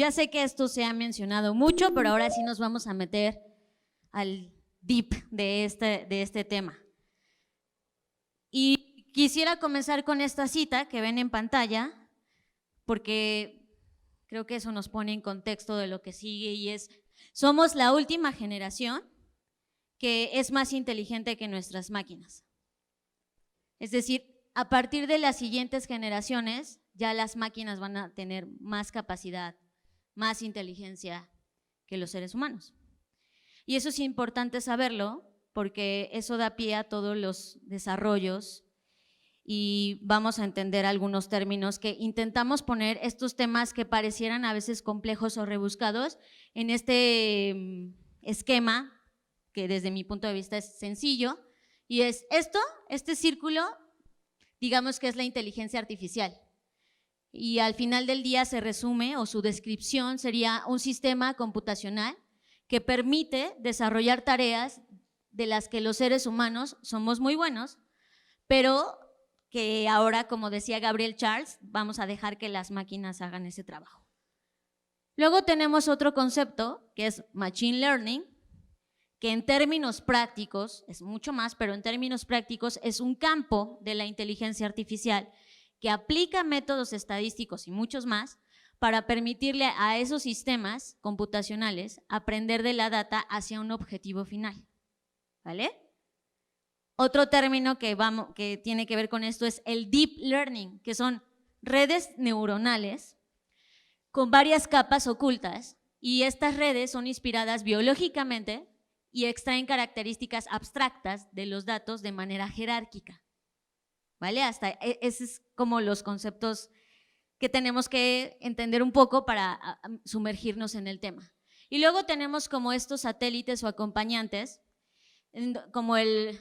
ya sé que esto se ha mencionado mucho, pero ahora sí nos vamos a meter al deep de este tema. Y quisiera comenzar con esta cita que ven en pantalla, porque creo que eso nos pone en contexto de lo que sigue y es: somos la última generación que es más inteligente que nuestras máquinas. Es decir, a partir de las siguientes generaciones, ya las máquinas van a tener más capacidad, más inteligencia que los seres humanos. Y eso es importante saberlo, porque eso da pie a todos los desarrollos y vamos a entender algunos términos que intentamos poner estos temas que parecieran a veces complejos o rebuscados en este esquema que desde mi punto de vista es sencillo, y es este círculo, digamos que es la inteligencia artificial, y al final del día se resume, o su descripción sería un sistema computacional que permite desarrollar tareas de las que los seres humanos somos muy buenos, pero que ahora, como decía Gabriel Charles, vamos a dejar que las máquinas hagan ese trabajo. Luego tenemos otro concepto que es Machine Learning, que en términos prácticos, es mucho más, pero en términos prácticos es un campo de la inteligencia artificial que aplica métodos estadísticos y muchos más para permitirle a esos sistemas computacionales aprender de la data hacia un objetivo final, ¿vale? Otro término que tiene que ver con esto es el Deep Learning, que son redes neuronales con varias capas ocultas, y estas redes son inspiradas biológicamente y extraen características abstractas de los datos de manera jerárquica, ¿vale? Hasta esos es como los conceptos que tenemos que entender un poco para sumergirnos en el tema. Y luego tenemos como estos satélites o acompañantes, como el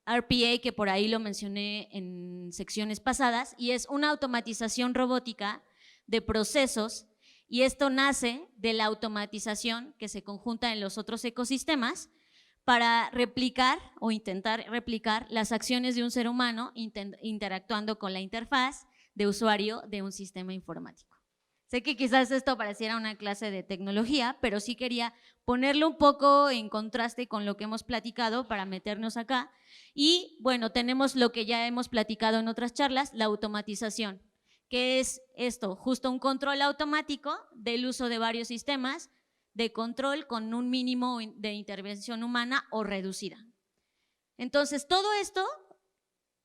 RPA, que por ahí lo mencioné en secciones pasadas, y es una automatización robótica de procesos, y esto nace de la automatización que se conjunta en los otros ecosistemas para replicar o intentar replicar las acciones de un ser humano interactuando con la interfaz de usuario de un sistema informático. Sé que quizás esto pareciera una clase de tecnología, pero sí quería ponerlo un poco en contraste con lo que hemos platicado para meternos acá. Y bueno, tenemos lo que ya hemos platicado en otras charlas, la automatización, que es esto, justo un control automático del uso de varios sistemas de control con un mínimo de intervención humana o reducida. Entonces, todo esto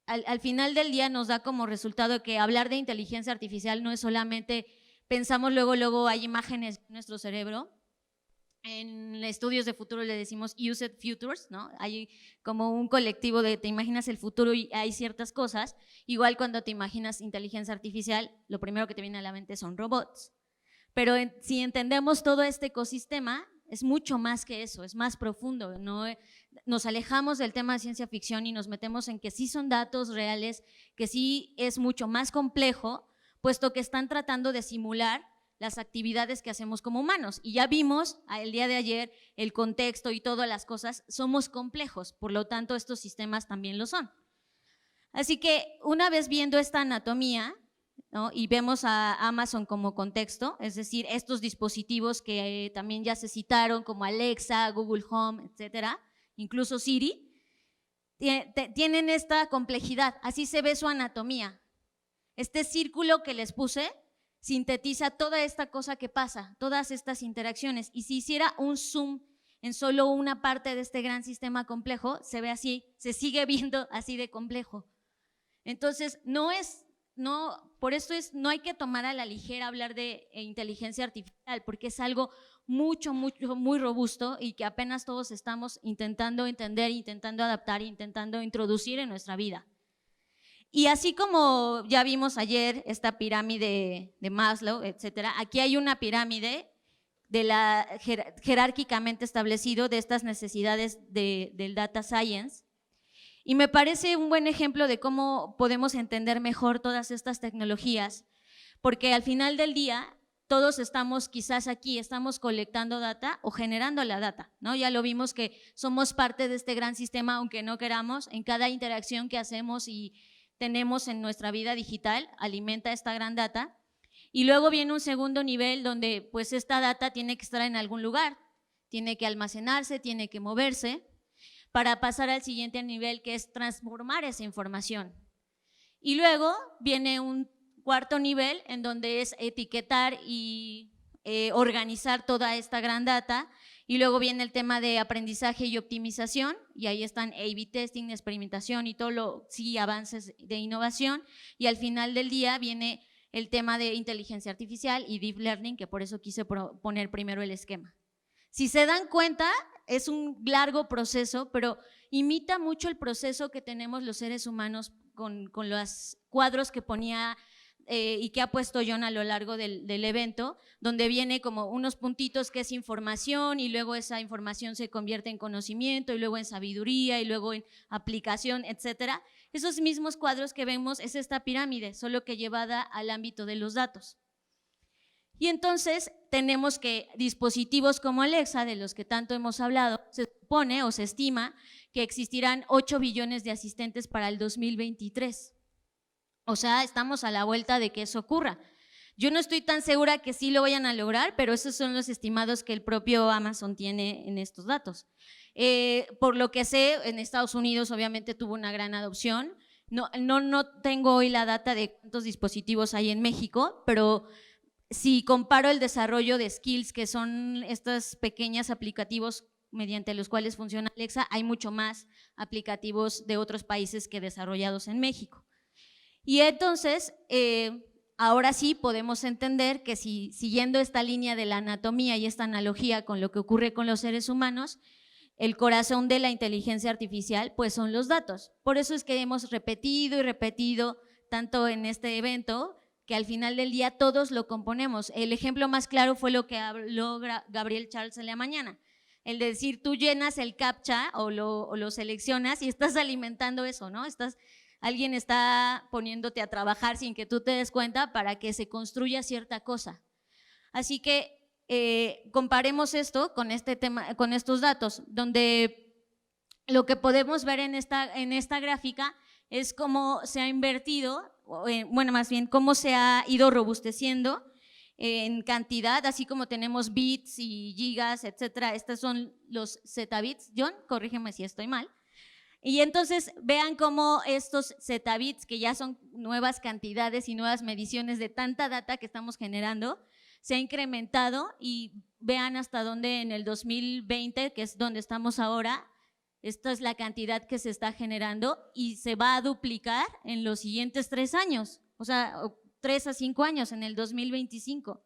al final del día nos da como resultado que hablar de inteligencia artificial no es solamente, pensamos luego hay imágenes en nuestro cerebro. En estudios de futuro le decimos Used Futures, ¿no? Hay como un colectivo de te imaginas el futuro y hay ciertas cosas. Igual cuando te imaginas inteligencia artificial, lo primero que te viene a la mente son robots. Pero si entendemos todo este ecosistema, es mucho más que eso, es más profundo, ¿no? Nos alejamos del tema de ciencia ficción y nos metemos en que sí son datos reales, que sí es mucho más complejo, puesto que están tratando de simular las actividades que hacemos como humanos. Y ya vimos el día de ayer el contexto y todas las cosas, somos complejos, por lo tanto estos sistemas también lo son. Así que una vez viendo esta anatomía, ¿no? Y vemos a Amazon como contexto, es decir, estos dispositivos que también ya se citaron como Alexa, Google Home, etcétera, incluso Siri, tienen esta complejidad, así se ve su anatomía. Este círculo que les puse sintetiza toda esta cosa que pasa, todas estas interacciones, y si hiciera un zoom en solo una parte de este gran sistema complejo, se ve así, se sigue viendo así de complejo. Entonces, por eso no hay que tomar a la ligera hablar de inteligencia artificial, porque es algo muy robusto y que apenas todos estamos intentando entender, intentando adaptar, intentando introducir en nuestra vida. Y así como ya vimos ayer esta pirámide de Maslow, etcétera, aquí hay una pirámide jerárquicamente establecido de estas necesidades del data science. Y me parece un buen ejemplo de cómo podemos entender mejor todas estas tecnologías, porque al final del día todos estamos quizás aquí, estamos colectando data o generando la data, ¿no? Ya lo vimos que somos parte de este gran sistema, aunque no queramos, en cada interacción que hacemos y tenemos en nuestra vida digital, alimenta esta gran data. Y luego viene un segundo nivel donde pues esta data tiene que estar en algún lugar, tiene que almacenarse, tiene que moverse para pasar al siguiente nivel, que es transformar esa información. Y luego viene un cuarto nivel en donde es etiquetar y organizar toda esta gran data. Y luego viene el tema de aprendizaje y optimización, y ahí están A/B testing, experimentación y todo lo, sí, avances de innovación. Y al final del día viene el tema de inteligencia artificial y deep learning, que por eso quise poner primero el esquema. Si se dan cuenta, es un largo proceso, pero imita mucho el proceso que tenemos los seres humanos con los cuadros que ponía y que ha puesto John a lo largo del evento, donde viene como unos puntitos que es información, y luego esa información se convierte en conocimiento, y luego en sabiduría, y luego en aplicación, etcétera. Esos mismos cuadros que vemos es esta pirámide, solo que llevada al ámbito de los datos. Y entonces tenemos que dispositivos como Alexa, de los que tanto hemos hablado, se supone o se estima que existirán 8 billones de asistentes para el 2023. O sea, estamos a la vuelta de que eso ocurra. Yo no estoy tan segura que sí lo vayan a lograr, pero esos son los estimados que el propio Amazon tiene en estos datos. Por lo que sé, en Estados Unidos obviamente tuvo una gran adopción. No tengo hoy la data de cuántos dispositivos hay en México, pero si comparo el desarrollo de skills, que son estos pequeños aplicativos mediante los cuales funciona Alexa, hay mucho más aplicativos de otros países que desarrollados en México. Y entonces, ahora sí podemos entender que si siguiendo esta línea de la anatomía y esta analogía con lo que ocurre con los seres humanos, el corazón de la inteligencia artificial pues son los datos. Por eso es que hemos repetido y repetido tanto en este evento, que al final del día todos lo componemos. El ejemplo más claro fue lo que habló Gabriel Charles en la mañana, el de decir, tú llenas el CAPTCHA o lo seleccionas y estás alimentando eso, ¿no? Alguien está poniéndote a trabajar sin que tú te des cuenta para que se construya cierta cosa. Así que comparemos esto con este tema, con estos datos, donde lo que podemos ver en esta gráfica es cómo se ha invertido, bueno, más bien cómo se ha ido robusteciendo en cantidad, así como tenemos bits y gigas, etcétera. Estos son los zetabits. John, corrígeme si estoy mal. Y entonces vean cómo estos zetabits, que ya son nuevas cantidades y nuevas mediciones de tanta data que estamos generando, se ha incrementado, y vean hasta dónde en el 2020, que es donde estamos ahora, esta es la cantidad que se está generando y se va a duplicar en los siguientes 3 años, o sea, 3 a 5 años en el 2025,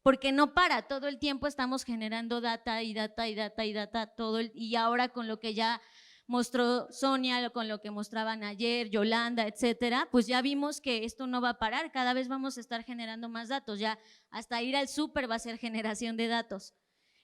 porque no para, todo el tiempo estamos generando data y data y data y data, y ahora con lo que ya mostró Sonia, con lo que mostraban ayer, Yolanda, etcétera, pues ya vimos que esto no va a parar, cada vez vamos a estar generando más datos, ya hasta ir al súper va a ser generación de datos.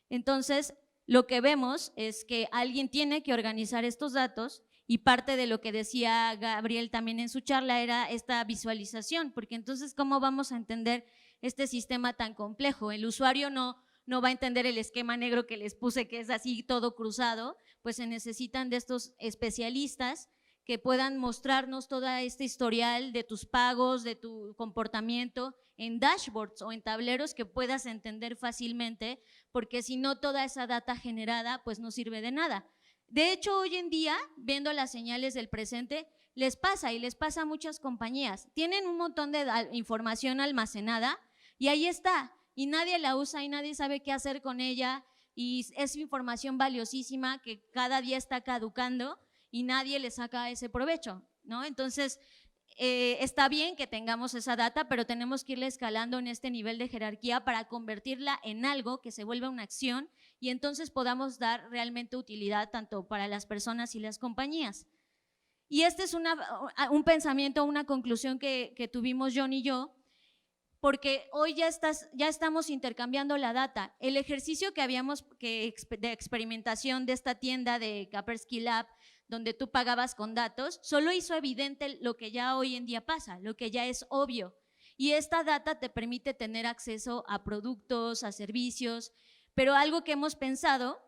Entonces, lo que vemos es que alguien tiene que organizar estos datos, y parte de lo que decía Gabriel también en su charla era esta visualización, porque entonces, ¿cómo vamos a entender este sistema tan complejo? El usuario no va a entender el esquema negro que les puse, que es así todo cruzado, pues se necesitan de estos especialistas que puedan mostrarnos toda este historial de tus pagos, de tu comportamiento en dashboards o en tableros que puedas entender fácilmente, porque si no, toda esa data generada pues no sirve de nada. De hecho, hoy en día, viendo las señales del presente, les pasa a muchas compañías. Tienen un montón de información almacenada y ahí está, y nadie la usa y nadie sabe qué hacer con ella, y es información valiosísima que cada día está caducando y nadie le saca ese provecho, ¿no? Entonces, está bien que tengamos esa data, pero tenemos que irla escalando en este nivel de jerarquía para convertirla en algo que se vuelva una acción, y entonces podamos dar realmente utilidad tanto para las personas y las compañías. Y este es un pensamiento, una conclusión que tuvimos John y yo, porque hoy ya estamos intercambiando la data. El ejercicio que habíamos de experimentación de esta tienda de Kaspersky Lab, donde tú pagabas con datos, solo hizo evidente lo que ya hoy en día pasa, lo que ya es obvio. Y esta data te permite tener acceso a productos, a servicios, pero algo que hemos pensado,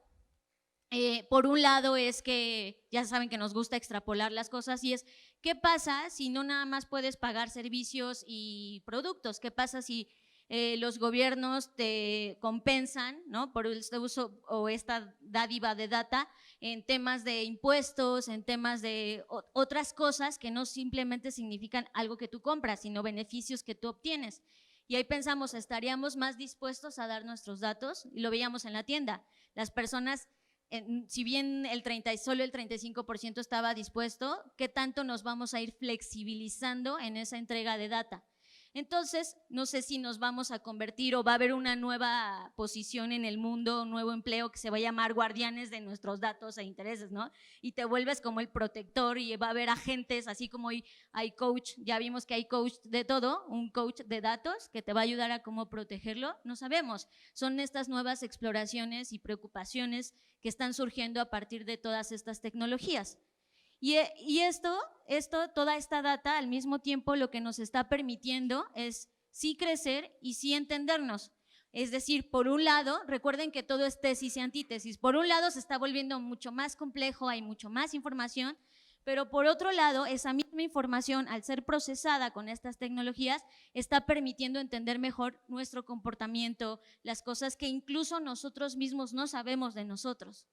por un lado, es que ya saben que nos gusta extrapolar las cosas, y es, ¿qué pasa si no nada más puedes pagar servicios y productos? ¿Qué pasa si los gobiernos te compensan, ¿no?, por este uso o esta dádiva de data en temas de impuestos, en temas de otras cosas que no simplemente significan algo que tú compras, sino beneficios que tú obtienes. Y ahí pensamos, ¿estaríamos más dispuestos a dar nuestros datos? Y lo veíamos en la tienda. Las personas, si bien solo el 35% estaba dispuesto, ¿qué tanto nos vamos a ir flexibilizando en esa entrega de data? Entonces, no sé si nos vamos a convertir o va a haber una nueva posición en el mundo, un nuevo empleo que se va a llamar guardianes de nuestros datos e intereses, ¿no? Y te vuelves como el protector y va a haber agentes, así como hay coach, ya vimos que hay coach de todo, un coach de datos que te va a ayudar a cómo protegerlo, no sabemos. Son estas nuevas exploraciones y preocupaciones que están surgiendo a partir de todas estas tecnologías. Y toda esta data, al mismo tiempo, lo que nos está permitiendo es sí crecer y sí entendernos. Es decir, por un lado, recuerden que todo es tesis y antítesis. Por un lado se está volviendo mucho más complejo, hay mucho más información, pero por otro lado, esa misma información, al ser procesada con estas tecnologías, está permitiendo entender mejor nuestro comportamiento, las cosas que incluso nosotros mismos no sabemos de nosotros.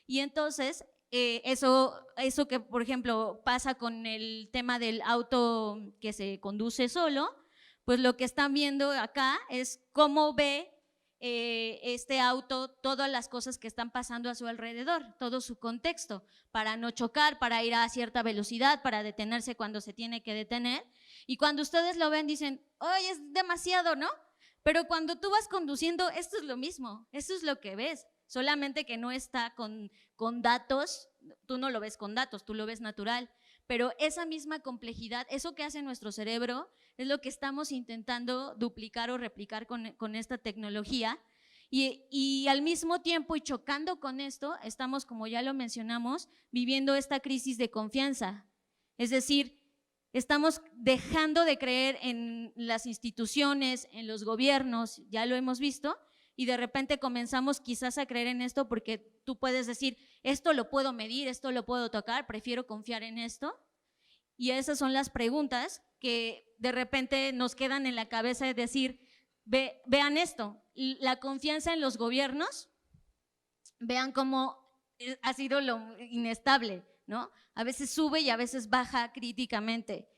Y entonces, eso que, por ejemplo, pasa con el tema del auto que se conduce solo, pues lo que están viendo acá es cómo ve este auto todas las cosas que están pasando a su alrededor, todo su contexto, para no chocar, para ir a cierta velocidad, para detenerse cuando se tiene que detener. Y cuando ustedes lo ven dicen, ¡ay, es demasiado!, ¿no? Pero cuando tú vas conduciendo, esto es lo mismo, esto es lo que ves. Solamente que no está con datos, tú no lo ves con datos, tú lo ves natural, pero esa misma complejidad, eso que hace nuestro cerebro, es lo que estamos intentando duplicar o replicar con esta tecnología, y al mismo tiempo y chocando con esto, estamos, como ya lo mencionamos, viviendo esta crisis de confianza, es decir, estamos dejando de creer en las instituciones, en los gobiernos, ya lo hemos visto, y de repente comenzamos quizás a creer en esto porque tú puedes decir, esto lo puedo medir, esto lo puedo tocar, prefiero confiar en esto. Y esas son las preguntas que de repente nos quedan en la cabeza de decir, vean esto, la confianza en los gobiernos, vean cómo ha sido lo inestable, ¿no? A veces sube y a veces baja críticamente.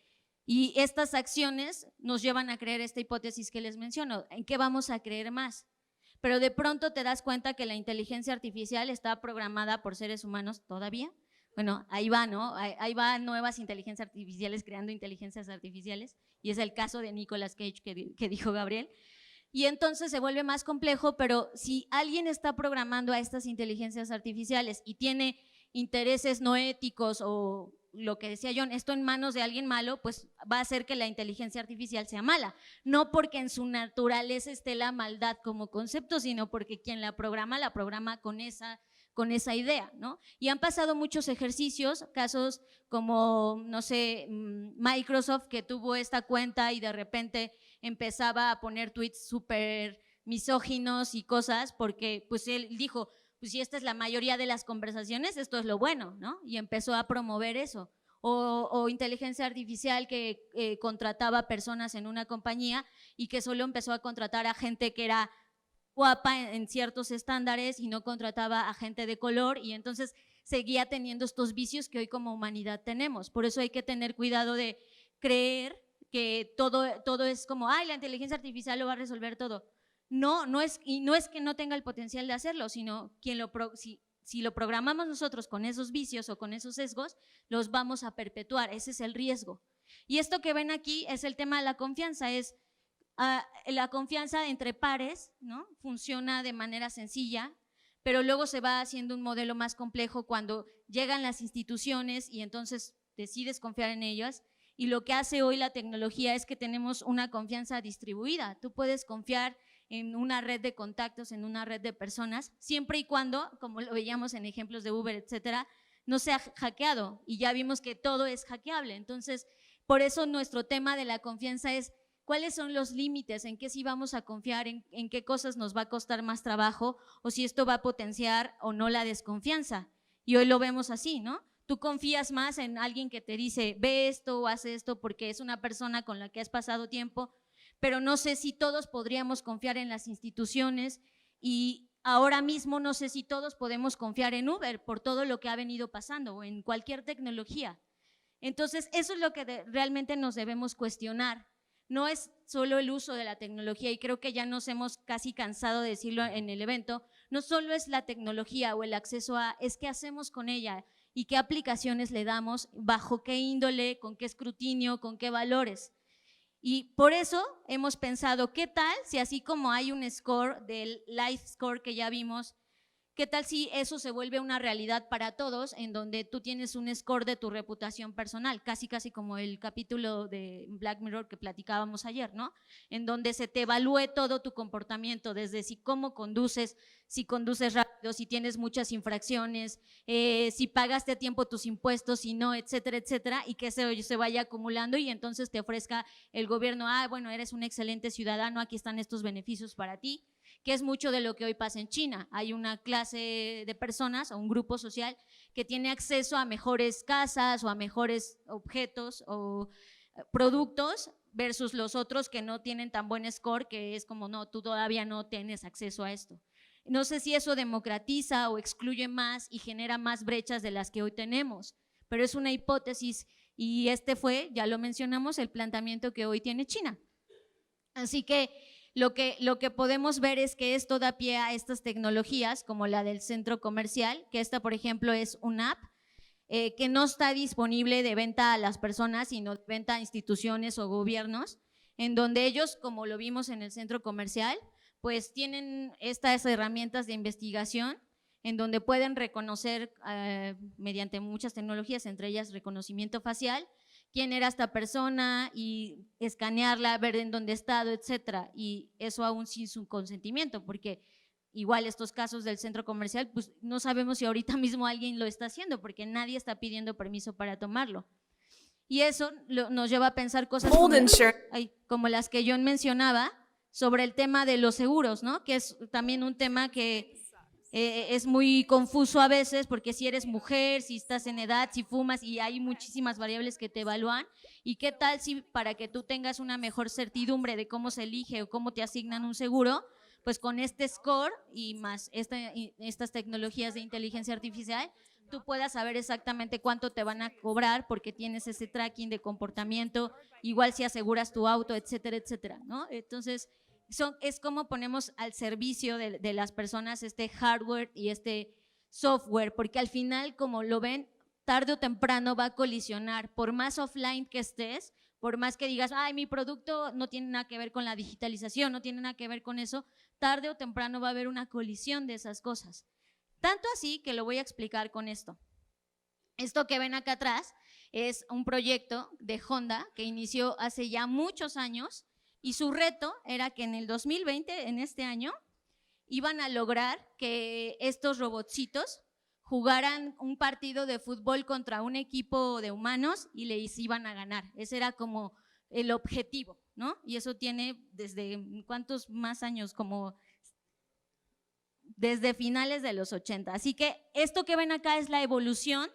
Y estas acciones nos llevan a creer esta hipótesis que les menciono, ¿en qué vamos a creer más? Pero de pronto te das cuenta que la inteligencia artificial está programada por seres humanos todavía. Bueno, ahí va, ¿no? Ahí van nuevas inteligencias artificiales creando inteligencias artificiales, y es el caso de Nicolas Cage que dijo Gabriel. Y entonces se vuelve más complejo, pero si alguien está programando a estas inteligencias artificiales y tiene intereses no éticos o lo que decía John, esto en manos de alguien malo, pues va a hacer que la inteligencia artificial sea mala, no porque en su naturaleza esté la maldad como concepto, sino porque quien la programa con esa idea, ¿no? Y han pasado muchos ejercicios, casos como, no sé, Microsoft, que tuvo esta cuenta y de repente empezaba a poner tweets súper misóginos y cosas, porque pues él dijo, pues si esta es la mayoría de las conversaciones, esto es lo bueno, ¿no? Y empezó a promover eso. O inteligencia artificial que contrataba personas en una compañía y que solo empezó a contratar a gente que era guapa en ciertos estándares y no contrataba a gente de color, y entonces seguía teniendo estos vicios que hoy como humanidad tenemos. Por eso hay que tener cuidado de creer que todo es como, ay, la inteligencia artificial lo va a resolver todo. No es que no tenga el potencial de hacerlo, sino si lo programamos nosotros con esos vicios o con esos sesgos, los vamos a perpetuar, ese es el riesgo. Y esto que ven aquí es el tema de la confianza, es la confianza entre pares, ¿no? Funciona de manera sencilla, pero luego se va haciendo un modelo más complejo cuando llegan las instituciones y entonces decides confiar en ellas. Y lo que hace hoy la tecnología es que tenemos una confianza distribuida. Tú puedes confiar en una red de contactos, en una red de personas, siempre y cuando, como lo veíamos en ejemplos de Uber, etcétera, no sea hackeado, y ya vimos que todo es hackeable. Entonces, por eso nuestro tema de la confianza es cuáles son los límites, en qué sí vamos a confiar, en qué cosas nos va a costar más trabajo, o si esto va a potenciar o no la desconfianza. Y hoy lo vemos así, ¿no? Tú confías más en alguien que te dice, ve esto o hace esto porque es una persona con la que has pasado tiempo, pero no sé si todos podríamos confiar en las instituciones y ahora mismo no sé si todos podemos confiar en Uber por todo lo que ha venido pasando o en cualquier tecnología. Entonces, eso es lo que realmente nos debemos cuestionar. No es solo el uso de la tecnología, y creo que ya nos hemos casi cansado de decirlo en el evento, no solo es la tecnología o el acceso a, es qué hacemos con ella y qué aplicaciones le damos, bajo qué índole, con qué escrutinio, con qué valores. Y por eso hemos pensado, ¿qué tal si así como hay un score del Life Score que ya vimos, qué tal si eso se vuelve una realidad para todos, en donde tú tienes un score de tu reputación personal, casi como el capítulo de Black Mirror que platicábamos ayer, ¿no? En donde se te evalúe todo tu comportamiento, desde si cómo conduces, si conduces rápido, si tienes muchas infracciones, si pagaste a tiempo tus impuestos, si no, etcétera, etcétera, y que se vaya acumulando y entonces te ofrezca el gobierno, bueno, eres un excelente ciudadano, aquí están estos beneficios para ti, que es mucho de lo que hoy pasa en China. Hay una clase de personas o un grupo social que tiene acceso a mejores casas o a mejores objetos o productos versus los otros que no tienen tan buen score, que es como, no, tú todavía no tienes acceso a esto. No sé si eso democratiza o excluye más y genera más brechas de las que hoy tenemos, pero es una hipótesis y fue, ya lo mencionamos, el planteamiento que hoy tiene China. Así que lo que podemos ver es que esto da pie a estas tecnologías como la del centro comercial, que esta, por ejemplo, es una app que no está disponible de venta a las personas, sino de venta a instituciones o gobiernos, en donde ellos, como lo vimos en el centro comercial, pues tienen estas herramientas de investigación en donde pueden reconocer mediante muchas tecnologías, entre ellas reconocimiento facial, quién era esta persona y escanearla, ver en dónde ha estado, etcétera, y eso aún sin su consentimiento, porque igual estos casos del centro comercial, pues no sabemos si ahorita mismo alguien lo está haciendo, porque nadie está pidiendo permiso para tomarlo. Y eso nos lleva a pensar cosas como las que John mencionaba sobre el tema de los seguros, ¿no? Que es también un tema que es muy confuso a veces, porque si eres mujer, si estás en edad, si fumas, y hay muchísimas variables que te evalúan, y qué tal si para que tú tengas una mejor certidumbre de cómo se elige o cómo te asignan un seguro, pues con este score y más estas tecnologías de inteligencia artificial, tú puedas saber exactamente cuánto te van a cobrar porque tienes ese tracking de comportamiento, igual si aseguras tu auto, etcétera, etcétera, ¿no? Entonces, es como ponemos al servicio de las personas este hardware y este software, porque al final, como lo ven, tarde o temprano va a colisionar, por más offline que estés, por más que digas, ay, mi producto no tiene nada que ver con la digitalización, no tiene nada que ver con eso, tarde o temprano va a haber una colisión de esas cosas. Tanto así que lo voy a explicar con esto. Esto que ven acá atrás es un proyecto de Honda que inició hace ya muchos años, y su reto era que en el 2020, en este año, iban a lograr que estos robotcitos jugaran un partido de fútbol contra un equipo de humanos y les iban a ganar. Ese era como el objetivo, ¿no? Y eso tiene desde, ¿cuántos más años? Como desde finales de los 80. Así que esto que ven acá es la evolución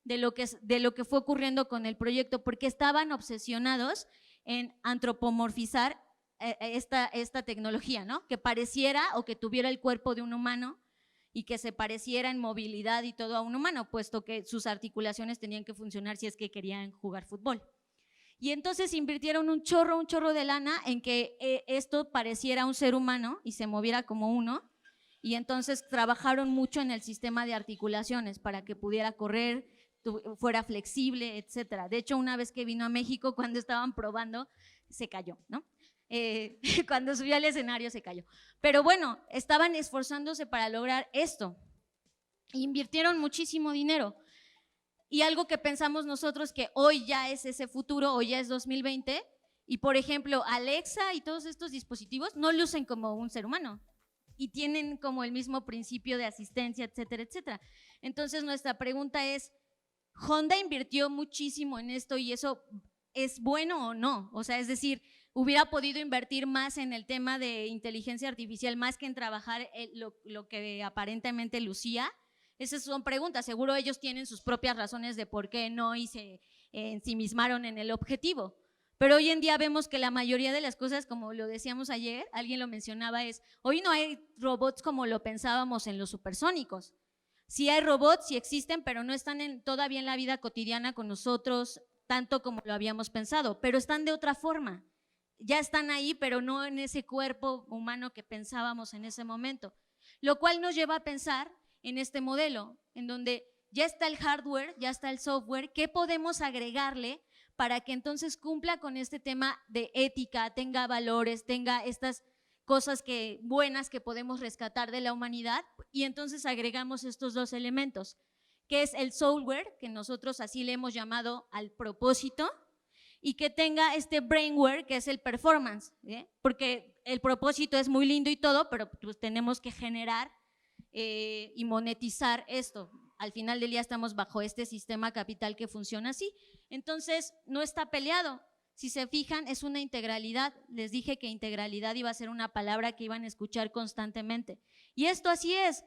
de lo que fue ocurriendo con el proyecto, porque estaban obsesionados en antropomorfizar esta tecnología, ¿no? Que pareciera o que tuviera el cuerpo de un humano y que se pareciera en movilidad y todo a un humano, puesto que sus articulaciones tenían que funcionar si es que querían jugar fútbol. Y entonces invirtieron un chorro de lana en que esto pareciera un ser humano y se moviera como uno, y entonces trabajaron mucho en el sistema de articulaciones para que pudiera correr, fuera flexible, etcétera. De hecho, una vez que vino a México, cuando estaban probando, se cayó, ¿no? Cuando subió al escenario se cayó. Pero bueno, estaban esforzándose para lograr esto. Invirtieron muchísimo dinero. Y algo que pensamos nosotros que hoy ya es ese futuro, hoy ya es 2020, y por ejemplo, Alexa y todos estos dispositivos no lucen como un ser humano y tienen como el mismo principio de asistencia, etcétera, etcétera. Entonces nuestra pregunta es, ¿Honda invirtió muchísimo en esto y eso es bueno o no? O sea, es decir, ¿hubiera podido invertir más en el tema de inteligencia artificial más que en trabajar lo que aparentemente lucía? Esas son preguntas, seguro ellos tienen sus propias razones de por qué no y se ensimismaron en el objetivo. Pero hoy en día vemos que la mayoría de las cosas, como lo decíamos ayer, alguien lo mencionaba, hoy no hay robots como lo pensábamos en los supersónicos. Sí hay robots, sí existen, pero no están todavía en la vida cotidiana con nosotros tanto como lo habíamos pensado, pero están de otra forma. Ya están ahí, pero no en ese cuerpo humano que pensábamos en ese momento. Lo cual nos lleva a pensar en este modelo, en donde ya está el hardware, ya está el software, ¿qué podemos agregarle para que entonces cumpla con este tema de ética, tenga valores, tenga estas cosas buenas que podemos rescatar de la humanidad? Y entonces agregamos estos dos elementos, que es el software, que nosotros así le hemos llamado al propósito, y que tenga este brainware, que es el performance, porque el propósito es muy lindo y todo, pero pues tenemos que generar y monetizar esto. Al final del día estamos bajo este sistema capital que funciona así. Entonces, no está peleado. Si se fijan, es una integralidad. Les dije que integralidad iba a ser una palabra que iban a escuchar constantemente. Y esto así es.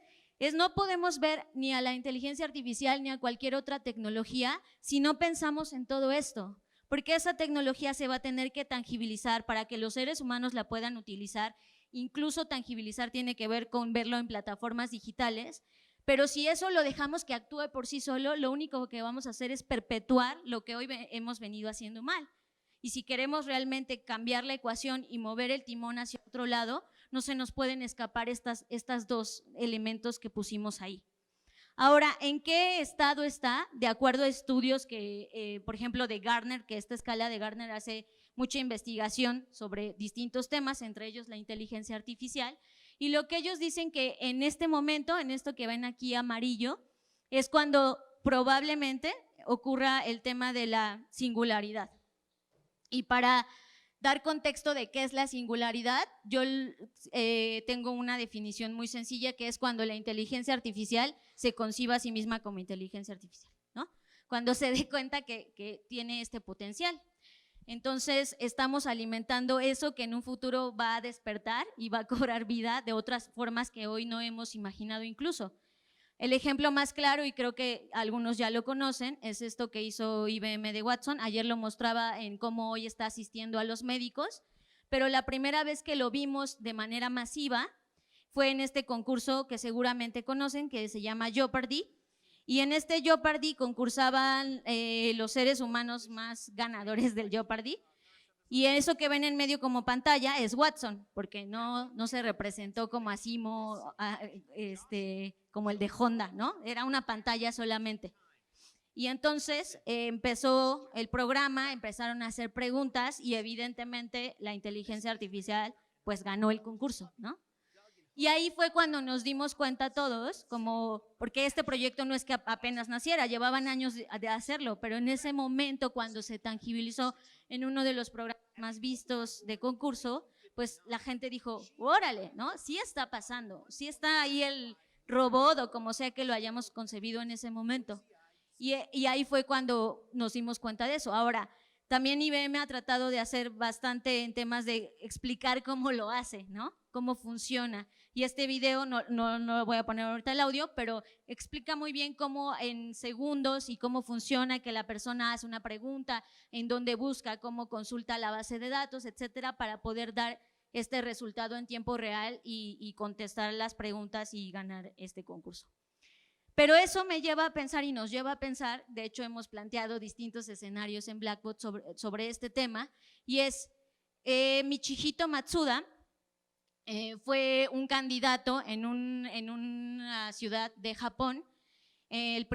No podemos ver ni a la inteligencia artificial ni a cualquier otra tecnología si no pensamos en todo esto. Porque esa tecnología se va a tener que tangibilizar para que los seres humanos la puedan utilizar. Incluso tangibilizar tiene que ver con verlo en plataformas digitales. Pero si eso lo dejamos que actúe por sí solo, lo único que vamos a hacer es perpetuar lo que hoy hemos venido haciendo mal. Y si queremos realmente cambiar la ecuación y mover el timón hacia otro lado, no se nos pueden escapar estas dos elementos que pusimos ahí. Ahora, ¿en qué estado está? De acuerdo a estudios que, por ejemplo, de Gartner, que esta escala de Gartner hace mucha investigación sobre distintos temas, entre ellos la inteligencia artificial, y lo que ellos dicen que en este momento, en esto que ven aquí amarillo, es cuando probablemente ocurra el tema de la singularidad. Y para dar contexto de qué es la singularidad, yo tengo una definición muy sencilla, que es cuando la inteligencia artificial se conciba a sí misma como inteligencia artificial, ¿no? Cuando se dé cuenta que tiene este potencial. Entonces, estamos alimentando eso que en un futuro va a despertar y va a cobrar vida de otras formas que hoy no hemos imaginado incluso. El ejemplo más claro, y creo que algunos ya lo conocen, es esto que hizo IBM de Watson. Ayer lo mostraba en cómo hoy está asistiendo a los médicos, pero la primera vez que lo vimos de manera masiva fue en este concurso que seguramente conocen, que se llama Jeopardy. Y en este Jeopardy concursaban los seres humanos más ganadores del Jeopardy. Y eso que ven en medio como pantalla es Watson, porque no se representó como Asimo, como el de Honda, ¿no? Era una pantalla solamente. Y entonces empezó el programa, empezaron a hacer preguntas y evidentemente la inteligencia artificial pues ganó el concurso, ¿no? Y ahí fue cuando nos dimos cuenta todos, porque este proyecto no es que apenas naciera, llevaban años de hacerlo, pero en ese momento cuando se tangibilizó en uno de los programas más vistos de concurso, pues la gente dijo, órale, ¿no? Sí está pasando, sí está ahí el robot o como sea que lo hayamos concebido en ese momento. Y ahí fue cuando nos dimos cuenta de eso. Ahora, también IBM ha tratado de hacer bastante en temas de explicar cómo lo hace, ¿no? Cómo funciona. Y este video, no voy a poner ahorita el audio, pero explica muy bien cómo en segundos y cómo funciona, que la persona hace una pregunta, en dónde busca, cómo consulta la base de datos, etcétera, para poder dar este resultado en tiempo real y contestar las preguntas y ganar este concurso. Pero eso me lleva a pensar y nos lleva a pensar, de hecho hemos planteado distintos escenarios en Blackboard sobre este tema, y es Michihito Matsuda fue un candidato en una ciudad de Japón, el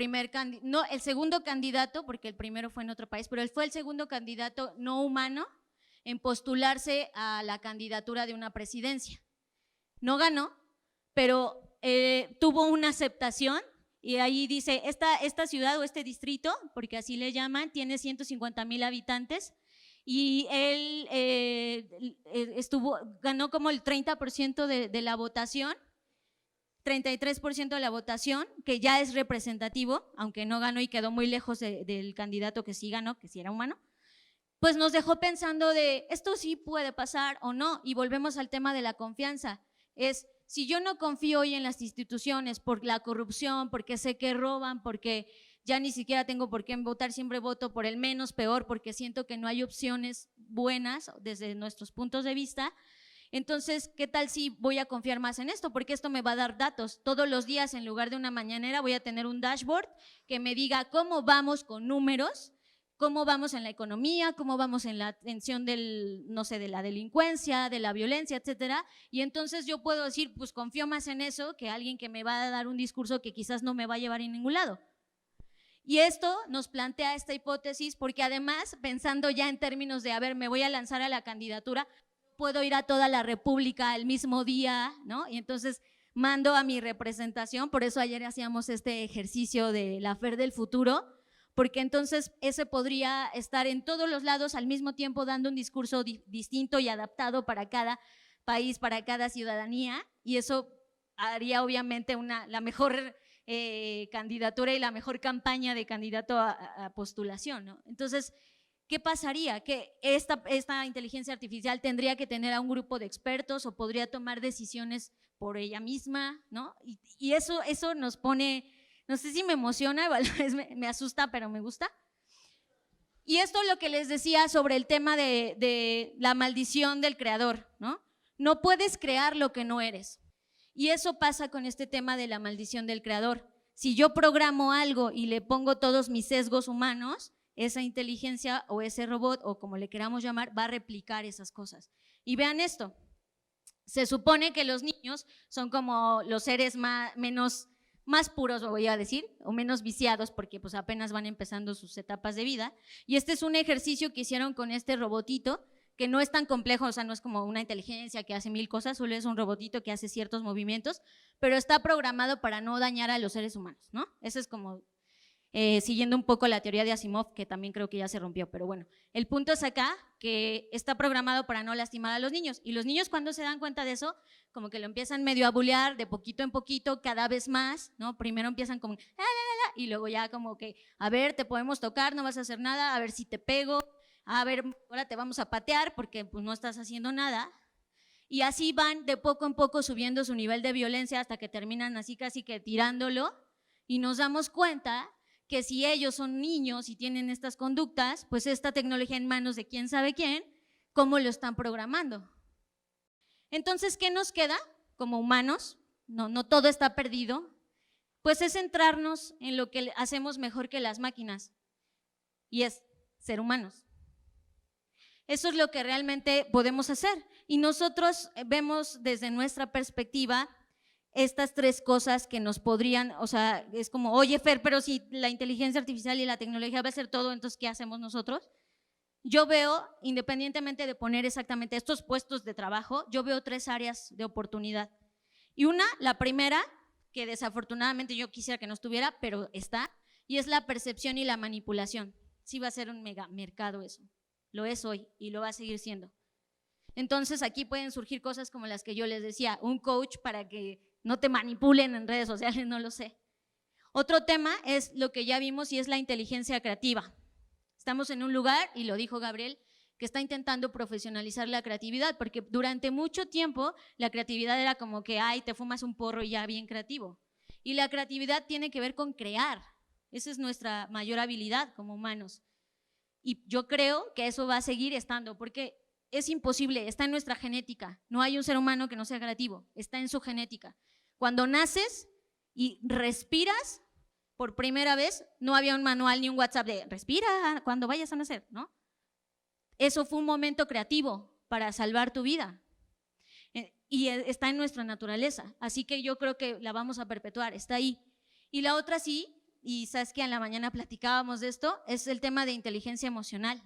segundo candidato, porque el primero fue en otro país, pero él fue el segundo candidato no humano en postularse a la candidatura de una presidencia. No ganó, pero tuvo una aceptación. Y ahí dice, esta ciudad o este distrito, porque así le llaman, tiene 150,000 habitantes y él ganó como el 30% de la votación, 33% de la votación, que ya es representativo, aunque no ganó y quedó muy lejos del candidato que sí ganó, que sí era humano. Pues nos dejó pensando de, esto sí puede pasar o no, y volvemos al tema de la confianza. Si yo no confío hoy en las instituciones por la corrupción, porque sé que roban, porque ya ni siquiera tengo por qué votar, siempre voto por el menos peor porque siento que no hay opciones buenas desde nuestros puntos de vista. Entonces, ¿qué tal si voy a confiar más en esto? Porque esto me va a dar datos. Todos los días, en lugar de una mañanera, voy a tener un dashboard que me diga cómo vamos con números, cómo vamos en la economía, cómo vamos en la atención del, no sé, de la delincuencia, de la violencia, etcétera. Y entonces yo puedo decir, pues confío más en eso que alguien que me va a dar un discurso que quizás no me va a llevar a ningún lado. Y esto nos plantea esta hipótesis porque además, pensando ya en términos de, a ver, me voy a lanzar a la candidatura, puedo ir a toda la República el mismo día, ¿no? Y entonces mando a mi representación, por eso ayer hacíamos este ejercicio de la FER del futuro, porque entonces ese podría estar en todos los lados al mismo tiempo dando un discurso distinto y adaptado para cada país, para cada ciudadanía, y eso haría obviamente la mejor candidatura y la mejor campaña de candidato a postulación, ¿no? Entonces, ¿qué pasaría? Que esta inteligencia artificial tendría que tener a un grupo de expertos o podría tomar decisiones por ella misma, ¿no? Y eso nos pone, no sé si me emociona, a veces me asusta, pero me gusta. Y esto es lo que les decía sobre el tema de la maldición del creador, ¿no? No puedes crear lo que no eres. Y eso pasa con este tema de la maldición del creador. Si yo programo algo y le pongo todos mis sesgos humanos, esa inteligencia o ese robot o como le queramos llamar va a replicar esas cosas. Y vean esto, se supone que los niños son como los seres más puros, voy a decir, o menos viciados porque pues apenas van empezando sus etapas de vida. Y este es un ejercicio que hicieron con este robotito que no es tan complejo, o sea, no es como una inteligencia que hace 1000 cosas, solo es un robotito que hace ciertos movimientos, pero está programado para no dañar a los seres humanos, ¿no? Eso es como siguiendo un poco la teoría de Asimov, que también creo que ya se rompió, pero bueno, el punto es acá que está programado para no lastimar a los niños, y los niños cuando se dan cuenta de eso, como que lo empiezan medio a bulear de poquito en poquito, cada vez más, ¿no? Primero empiezan como, y luego ya como que, a ver, te podemos tocar, no vas a hacer nada, a ver si te pego, a ver, ahora te vamos a patear porque pues no estás haciendo nada, y así van de poco en poco subiendo su nivel de violencia hasta que terminan así casi que tirándolo, y nos damos cuenta que si ellos son niños y tienen estas conductas, pues esta tecnología en manos de quién sabe quién, ¿cómo lo están programando? Entonces, ¿qué nos queda como humanos? No todo está perdido, pues es centrarnos en lo que hacemos mejor que las máquinas, y es ser humanos. Eso es lo que realmente podemos hacer, y nosotros vemos desde nuestra perspectiva estas tres cosas que nos podrían, o sea, es como, oye Fer, pero si la inteligencia artificial y la tecnología va a hacer todo, entonces ¿qué hacemos nosotros? Yo veo, independientemente de poner exactamente estos puestos de trabajo, yo veo tres áreas de oportunidad. Y la primera, que desafortunadamente yo quisiera que no estuviera, pero está, y es la percepción y la manipulación. Sí va a ser un mega mercado eso, lo es hoy y lo va a seguir siendo. Entonces aquí pueden surgir cosas como las que yo les decía, un coach para que no te manipulen en redes sociales, no lo sé. Otro tema es lo que ya vimos y es la inteligencia creativa. Estamos en un lugar, y lo dijo Gabriel, que está intentando profesionalizar la creatividad, porque durante mucho tiempo la creatividad era como que, ay, te fumas un porro y ya bien creativo. Y la creatividad tiene que ver con crear. Esa es nuestra mayor habilidad como humanos. Y yo creo que eso va a seguir estando, porque es imposible, está en nuestra genética. No hay un ser humano que no sea creativo, está en su genética. Cuando naces y respiras por primera vez, no había un manual ni un WhatsApp de respira cuando vayas a nacer, ¿no? Eso fue un momento creativo para salvar tu vida. Y está en nuestra naturaleza, así que yo creo que la vamos a perpetuar, está ahí. Y la otra sí, y sabes que en la mañana platicábamos de esto, es el tema de inteligencia emocional.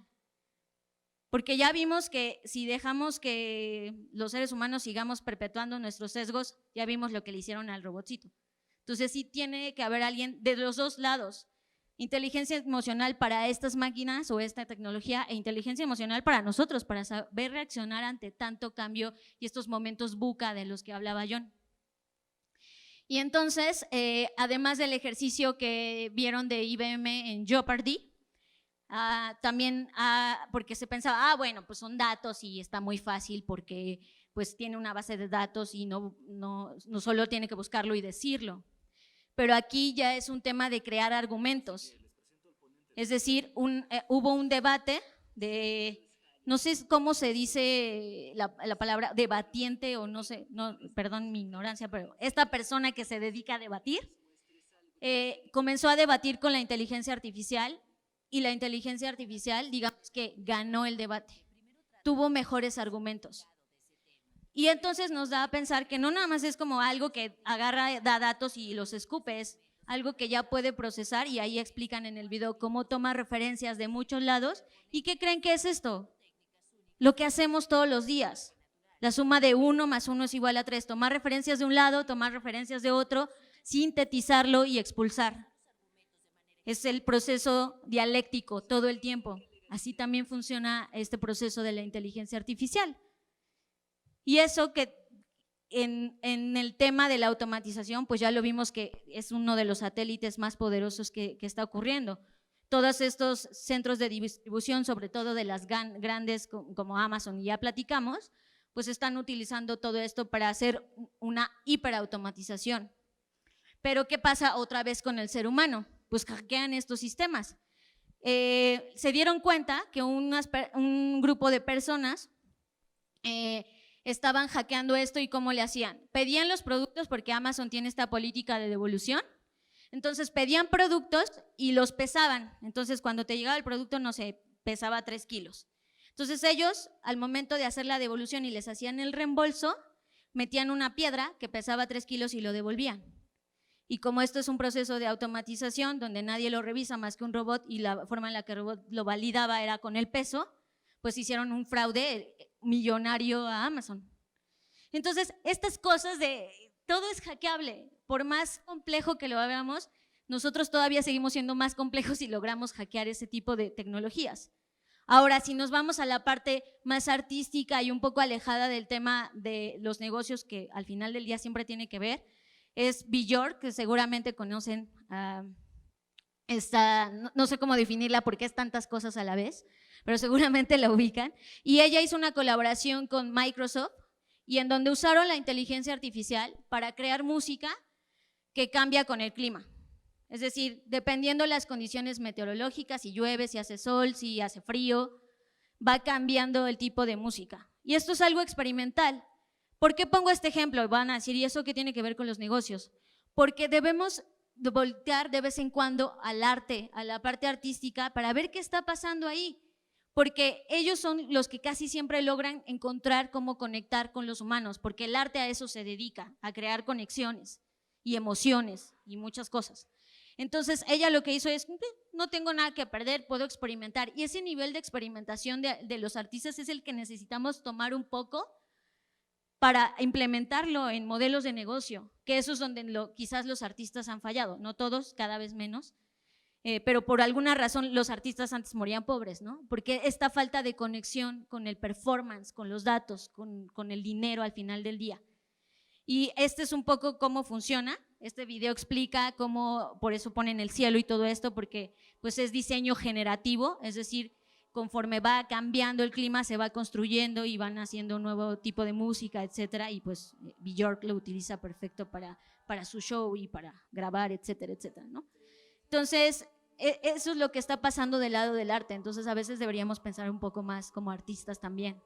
Porque ya vimos que si dejamos que los seres humanos sigamos perpetuando nuestros sesgos, ya vimos lo que le hicieron al robotcito. Entonces sí tiene que haber alguien de los dos lados, inteligencia emocional para estas máquinas o esta tecnología e inteligencia emocional para nosotros, para saber reaccionar ante tanto cambio y estos momentos VUCA de los que hablaba John. Y entonces, además del ejercicio que vieron de IBM en Jeopardy, también porque se pensaba, bueno, pues son datos y está muy fácil porque pues tiene una base de datos y no solo tiene que buscarlo y decirlo. pero aquí ya es un tema de crear argumentos. Es decir, hubo un debate de, no sé cómo se dice la palabra debatiente o no sé, no, perdón mi ignorancia, pero esta persona que se dedica a debatir comenzó a debatir con la inteligencia artificial y la inteligencia artificial, digamos que ganó el debate, tuvo mejores argumentos. Y entonces nos da a pensar que no nada más es como algo que agarra, da datos y los escupe, es algo que ya puede procesar, y ahí explican en el video cómo toma referencias de muchos lados. ¿Y qué creen que es esto? Lo que hacemos todos los días. La suma de 1 más 1 es igual a 3. Tomar referencias de un lado, tomar referencias de otro, sintetizarlo y expulsar. Es el proceso dialéctico todo el tiempo. Así también funciona este proceso de la inteligencia artificial. Y eso que en el tema de la automatización, pues ya lo vimos que es uno de los satélites más poderosos que está ocurriendo. Todos estos centros de distribución, sobre todo de las grandes como Amazon, y ya platicamos, pues están utilizando todo esto para hacer una hiperautomatización. Pero ¿qué pasa otra vez con el ser humano? Pues hackean estos sistemas. Se dieron cuenta que un grupo de personas estaban hackeando esto, y ¿cómo le hacían? Pedían los productos, porque Amazon tiene esta política de devolución. Entonces pedían productos y los pesaban. Entonces cuando te llegaba el producto, no sé, pesaba 3 kilos. Entonces ellos, al momento de hacer la devolución y les hacían el reembolso, metían una piedra que pesaba 3 kilos y lo devolvían. Y como esto es un proceso de automatización donde nadie lo revisa más que un robot, y la forma en la que el robot lo validaba era con el peso, pues hicieron un fraude millonario a Amazon. Entonces, estas cosas todo es hackeable. Por más complejo que lo hagamos, nosotros todavía seguimos siendo más complejos si logramos hackear ese tipo de tecnologías. Ahora, si nos vamos a la parte más artística y un poco alejada del tema de los negocios, que al final del día siempre tiene que ver, es Björk, que seguramente conocen, no sé cómo definirla porque es tantas cosas a la vez, pero seguramente la ubican. Y ella hizo una colaboración con Microsoft, y en donde usaron la inteligencia artificial para crear música que cambia con el clima. Es decir, dependiendo de las condiciones meteorológicas, si llueve, si hace sol, si hace frío, va cambiando el tipo de música. Y esto es algo experimental. ¿Por qué pongo este ejemplo? Van a decir, ¿y eso qué tiene que ver con los negocios? Porque debemos voltear de vez en cuando al arte, a la parte artística, para ver qué está pasando ahí. Porque ellos son los que casi siempre logran encontrar cómo conectar con los humanos, porque el arte a eso se dedica, a crear conexiones y emociones y muchas cosas. Entonces ella lo que hizo es, no tengo nada que perder, puedo experimentar, y ese nivel de experimentación de los artistas es el que necesitamos tomar un poco para implementarlo en modelos de negocio, que eso es donde quizás los artistas han fallado, no todos, cada vez menos. Pero por alguna razón los artistas antes morían pobres, ¿no? Porque esta falta de conexión con el performance, con los datos, con el dinero al final del día. Y este es un poco cómo funciona. Este video explica cómo, por eso ponen el cielo y todo esto, porque pues es diseño generativo, es decir, conforme va cambiando el clima se va construyendo y van haciendo un nuevo tipo de música, etcétera, y pues Björk lo utiliza perfecto para su show y para grabar, etcétera, etcétera, ¿no? Entonces, eso es lo que está pasando del lado del arte. Entonces, a veces deberíamos pensar un poco más como artistas también.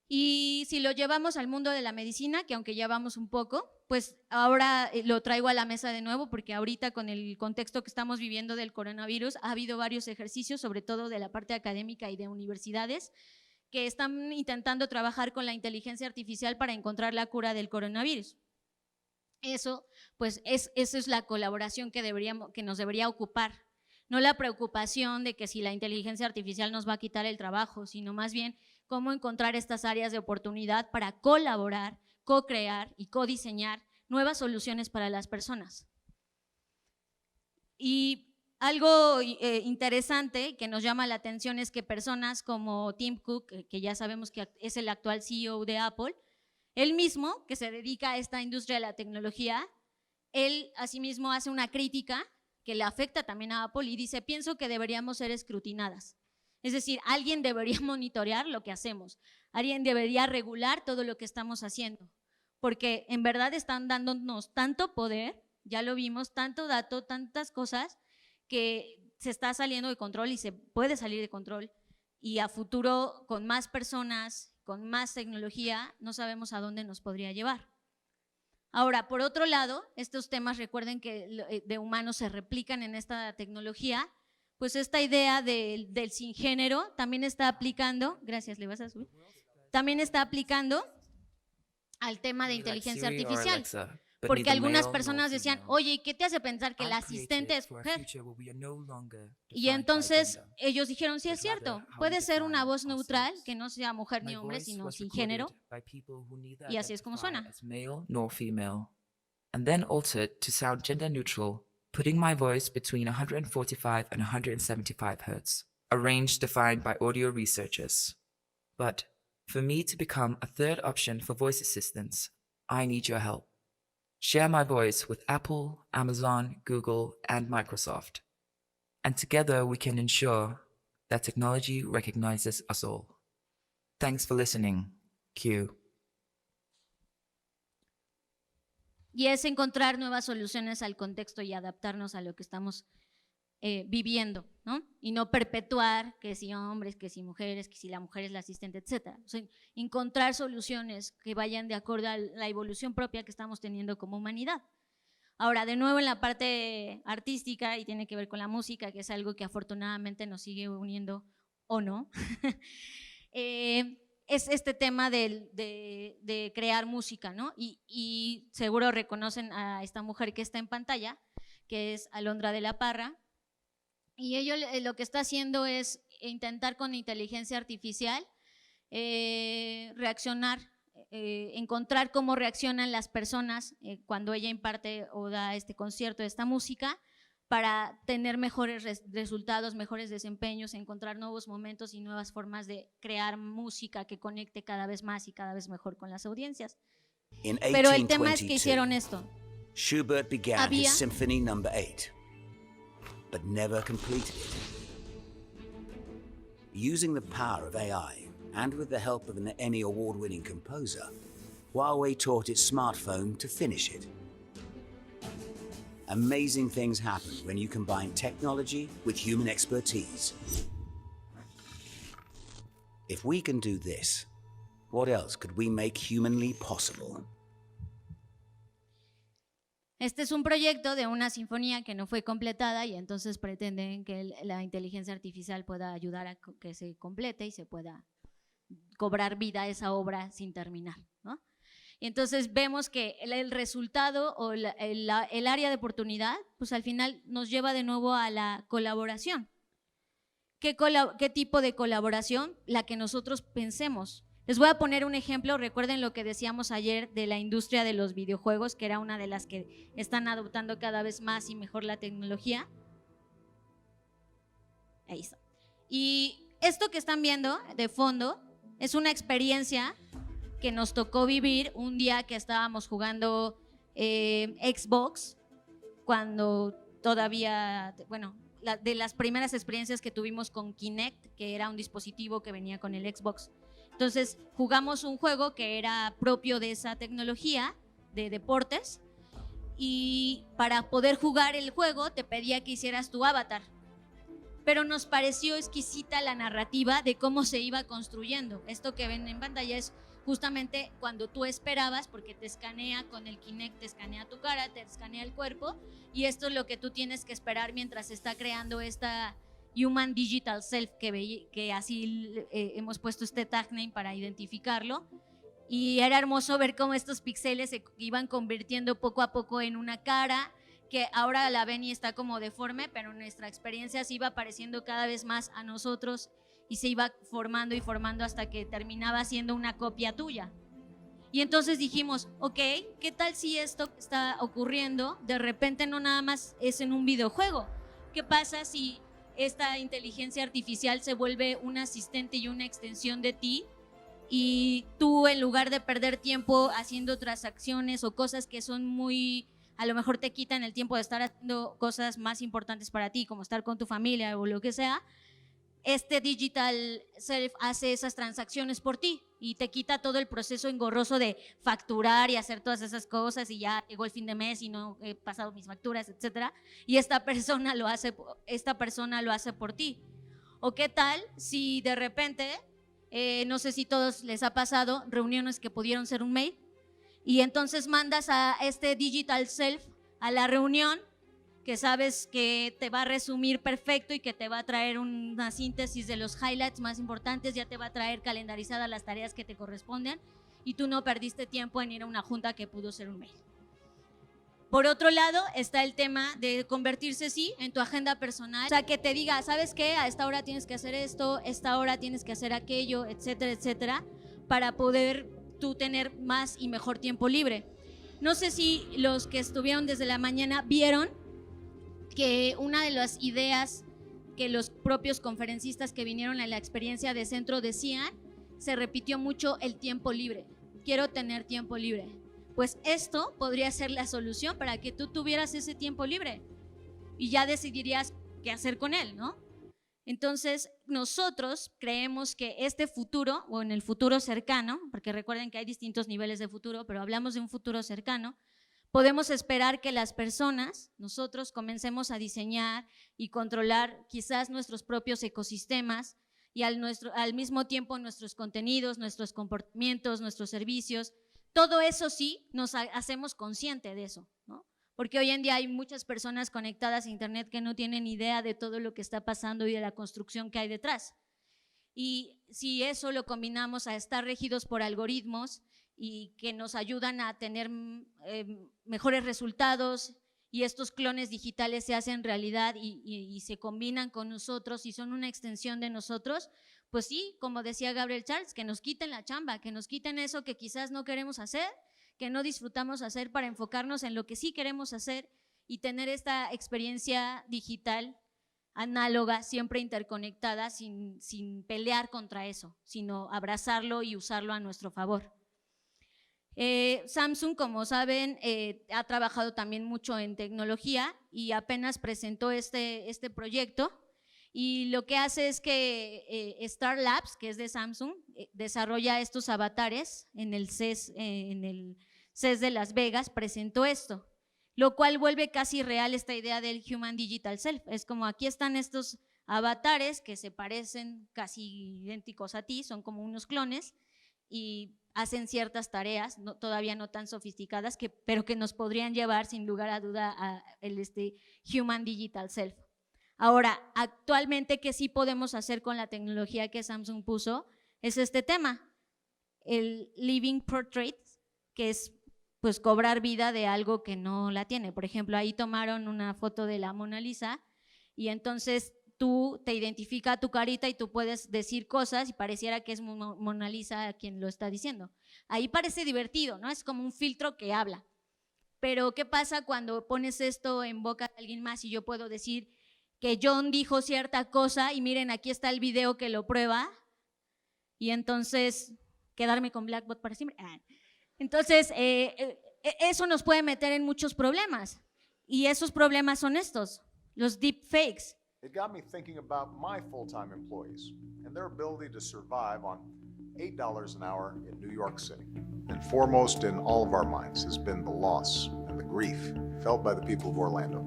Y si lo llevamos al mundo de la medicina, que aunque ya vamos un poco, pues ahora lo traigo a la mesa de nuevo, porque ahorita con el contexto que estamos viviendo del coronavirus, ha habido varios ejercicios, sobre todo de la parte académica y de universidades, que están intentando trabajar con la inteligencia artificial para encontrar la cura del coronavirus. Eso, pues esa es la colaboración que nos debería ocupar, no la preocupación de que si la inteligencia artificial nos va a quitar el trabajo, sino más bien cómo encontrar estas áreas de oportunidad para colaborar, co-crear y co-diseñar nuevas soluciones para las personas. Y algo interesante que nos llama la atención es que personas como Tim Cook, que ya sabemos que es el actual CEO de Apple, él mismo, que se dedica a esta industria de la tecnología, él asimismo hace una crítica que le afecta también a Apple y dice, pienso que deberíamos ser escrutinadas. Es decir, alguien debería monitorear lo que hacemos, alguien debería regular todo lo que estamos haciendo, porque en verdad están dándonos tanto poder ya lo vimos, tanto dato, tantas cosas que se está saliendo de control y se puede salir de control, y a futuro con más personas, con más tecnología, no sabemos a dónde nos podría llevar. Ahora, por otro lado, estos temas, recuerden que de humanos se replican en esta tecnología, pues esta idea del sin género también está aplicando, gracias, ¿le vas a subir? También está aplicando al tema de inteligencia artificial. Porque algunas personas decían, oye, ¿y qué te hace pensar que la asistente es mujer? Y entonces ellos dijeron, sí es cierto, puede ser una voz neutral, que no sea mujer ni hombre, sino sin género, y así es como suena. And then altered to sound gender neutral, putting my voice between 145 and 175 hertz, a range defined by audio researchers. But for me to become a third option for voice assistants, I need your help. Share my voice with Apple, Amazon, Google, and Microsoft. And together we can ensure that technology recognizes us all. Thanks for listening. Q. Y es encontrar nuevas soluciones al contexto y adaptarnos a lo que estamos viviendo, ¿no? Y no perpetuar que si hombres, que si mujeres, que si la mujer es la asistente, etcétera. O sea, encontrar soluciones que vayan de acuerdo a la evolución propia que estamos teniendo como humanidad. Ahora, de nuevo en la parte artística, y tiene que ver con la música, que es algo que afortunadamente nos sigue uniendo o no, es este tema de crear música, ¿no? Y seguro reconocen a esta mujer que está en pantalla, que es Alondra de la Parra, y ella lo que está haciendo es intentar con inteligencia artificial reaccionar, encontrar cómo reaccionan las personas cuando ella imparte o da este concierto de esta música, para tener mejores resultados, mejores desempeños, encontrar nuevos momentos y nuevas formas de crear música que conecte cada vez más y cada vez mejor con las audiencias. Pero el tema es que hicieron esto. Schubert began his Symphony No. 8, but never completed it. Using the power of AI and with the help of an Emmy award-winning composer, Huawei taught its smartphone to finish it. Amazing things happen when you combine technology with human expertise. If we can do this, what else could we make humanly possible? Este es un proyecto de una sinfonía que no fue completada y entonces pretenden que la inteligencia artificial pueda ayudar a que se complete y se pueda cobrar vida a esa obra sin terminar, ¿no? Y entonces vemos que el resultado o el área de oportunidad, pues al final nos lleva de nuevo a la colaboración. ¿Qué tipo de colaboración? La que nosotros pensemos. Les voy a poner un ejemplo, recuerden lo que decíamos ayer de la industria de los videojuegos, que era una de las que están adoptando cada vez más y mejor la tecnología. Ahí está. Y esto que están viendo de fondo es una experiencia que nos tocó vivir un día que estábamos jugando Xbox, cuando todavía, bueno, de las primeras experiencias que tuvimos con Kinect, que era un dispositivo que venía con el Xbox. Entonces jugamos un juego que era propio de esa tecnología de deportes, y para poder jugar el juego te pedía que hicieras tu avatar. Pero nos pareció exquisita la narrativa de cómo se iba construyendo. Esto que ven en pantalla es justamente cuando tú esperabas, porque te escanea con el Kinect, te escanea tu cara, te escanea el cuerpo, y esto es lo que tú tienes que esperar mientras se está creando esta Human Digital Self, que así hemos puesto este tag name para identificarlo. Y era hermoso ver cómo estos píxeles se iban convirtiendo poco a poco en una cara, que ahora la ven y está como deforme, pero nuestra experiencia se iba pareciendo cada vez más a nosotros y se iba formando y formando hasta que terminaba siendo una copia tuya. Y entonces dijimos, ok, ¿qué tal si esto que está ocurriendo de repente no nada más es en un videojuego? ¿Qué pasa si esta inteligencia artificial se vuelve un asistente y una extensión de ti, y tú, en lugar de perder tiempo haciendo transacciones o cosas que son muy, a lo mejor te quitan el tiempo de estar haciendo cosas más importantes para ti, como estar con tu familia o lo que sea, este digital self hace esas transacciones por ti y te quita todo el proceso engorroso de facturar y hacer todas esas cosas y ya llegó el fin de mes y no he pasado mis facturas, etcétera, y esta persona lo hace por ti. ¿O qué tal si de repente, no sé si todos les ha pasado, reuniones que pudieron ser un mail y entonces mandas a este digital self a la reunión que sabes que te va a resumir perfecto y que te va a traer una síntesis de los highlights más importantes, ya te va a traer calendarizadas las tareas que te corresponden y tú no perdiste tiempo en ir a una junta que pudo ser un mail. Por otro lado está el tema de convertirse, sí, en tu agenda personal, o sea, que te diga, ¿sabes qué? A esta hora tienes que hacer esto, a esta hora tienes que hacer aquello, etcétera, etcétera, para poder tú tener más y mejor tiempo libre. No sé si los que estuvieron desde la mañana vieron que una de las ideas que los propios conferencistas que vinieron a la experiencia de centro decían, se repitió mucho el tiempo libre. Quiero tener tiempo libre. Pues esto podría ser la solución para que tú tuvieras ese tiempo libre y ya decidirías qué hacer con él, ¿no? Entonces, nosotros creemos que este futuro, o en el futuro cercano, porque recuerden que hay distintos niveles de futuro, pero hablamos de un futuro cercano, podemos esperar que las personas, nosotros comencemos a diseñar y controlar quizás nuestros propios ecosistemas y al mismo tiempo nuestros contenidos, nuestros comportamientos, nuestros servicios. Todo eso sí nos hacemos consciente de eso, ¿no? Porque hoy en día hay muchas personas conectadas a internet que no tienen idea de todo lo que está pasando y de la construcción que hay detrás. Y si eso lo combinamos a estar regidos por algoritmos y que nos ayudan a tener mejores resultados y estos clones digitales se hacen realidad y se combinan con nosotros y son una extensión de nosotros, pues sí, como decía Gabriel Charles, que nos quiten la chamba, que nos quiten eso que quizás no queremos hacer, que no disfrutamos hacer para enfocarnos en lo que sí queremos hacer y tener esta experiencia digital análoga, siempre interconectada, sin pelear contra eso, sino abrazarlo y usarlo a nuestro favor. Samsung, como saben, ha trabajado también mucho en tecnología y apenas presentó este proyecto y lo que hace es que Star Labs, que es de Samsung, desarrolla estos avatares en el CES de Las Vegas, presentó esto, lo cual vuelve casi real esta idea del Human Digital Self. Es como aquí están estos avatares que se parecen casi idénticos a ti, son como unos clones y hacen ciertas tareas, todavía no tan sofisticadas, pero que nos podrían llevar sin lugar a duda a Human Digital Self. Ahora, actualmente, ¿qué sí podemos hacer con la tecnología que Samsung puso? Es este tema, el Living Portrait, que es pues cobrar vida de algo que no la tiene. Por ejemplo, ahí tomaron una foto de la Mona Lisa y entonces tú te identifica tu carita y tú puedes decir cosas y pareciera que es Mona Lisa quien lo está diciendo. Ahí parece divertido, ¿no? Es como un filtro que habla. Pero ¿qué pasa cuando pones esto en boca de alguien más y yo puedo decir que John dijo cierta cosa y miren, aquí está el video que lo prueba y entonces quedarme con Blackbot para siempre? Entonces, eso nos puede meter en muchos problemas y esos problemas son estos, los deepfakes. It got me thinking about my full-time employees and their ability to survive on $8 an hour in New York City. And foremost in all of our minds has been the loss and the grief felt by the people of Orlando.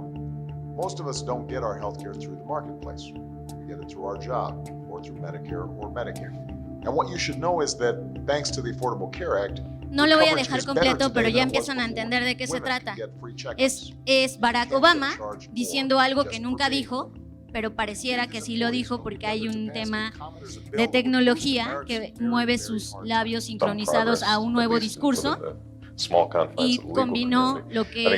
Most of us don't get our healthcare through the marketplace. We get it through our job or through Medicare or Medicare. And what you should know is that thanks to the Affordable Care Act, no lo voy a dejar completo, pero ya empiezan a entender de qué se trata. Es Barack Obama diciendo algo que nunca dijo, pero pareciera que sí lo dijo porque hay un tema de tecnología que mueve sus labios sincronizados a un nuevo discurso y combinó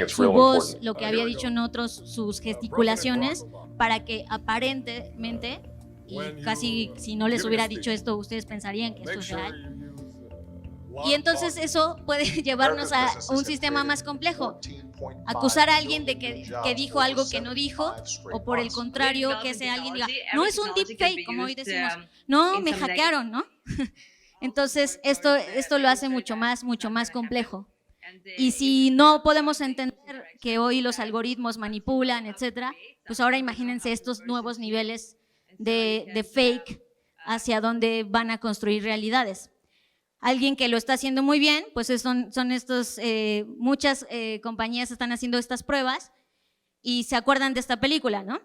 su voz, lo que había dicho en otros, sus gesticulaciones, para que aparentemente, y casi si no les hubiera dicho esto, ustedes pensarían que esto es real. Y entonces eso puede llevarnos a un sistema más complejo. Acusar a alguien de que dijo algo que no dijo, o por el contrario, que ese alguien diga, no es un deepfake, como hoy decimos, no, me hackearon, ¿no? Entonces esto lo hace mucho más complejo. Y si no podemos entender que hoy los algoritmos manipulan, etcétera, pues ahora imagínense estos nuevos niveles de fake hacia donde van a construir realidades. Alguien que lo está haciendo muy bien, pues son estos, muchas compañías están haciendo estas pruebas y se acuerdan de esta película, ¿no?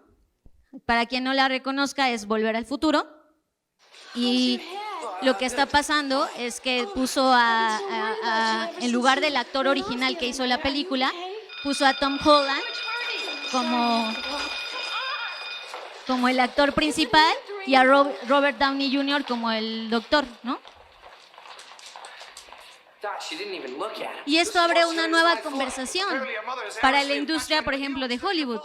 Para quien no la reconozca, es Volver al Futuro. Y lo que está pasando es que puso en lugar del actor original que hizo la película, puso a Tom Holland como el actor principal y a Robert Downey Jr. como el doctor, ¿no? Y esto abre una nueva conversación para la industria, por ejemplo, de Hollywood.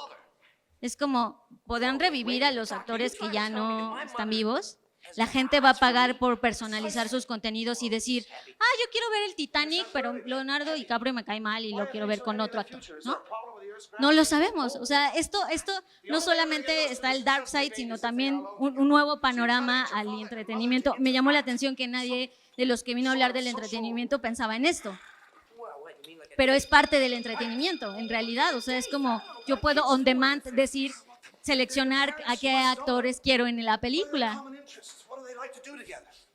Es como, ¿podrán revivir a los actores que ya no están vivos? La gente va a pagar por personalizar sus contenidos y decir, yo quiero ver el Titanic, pero Leonardo DiCaprio me cae mal y lo quiero ver con otro actor, ¿no? No lo sabemos. O sea, esto no solamente está el dark side, sino también un nuevo panorama al entretenimiento. Me llamó la atención que nadie de los que vino a hablar del entretenimiento pensaba en esto. Pero es parte del entretenimiento, en realidad. O sea, es como, yo puedo on demand decir, seleccionar a qué actores quiero en la película.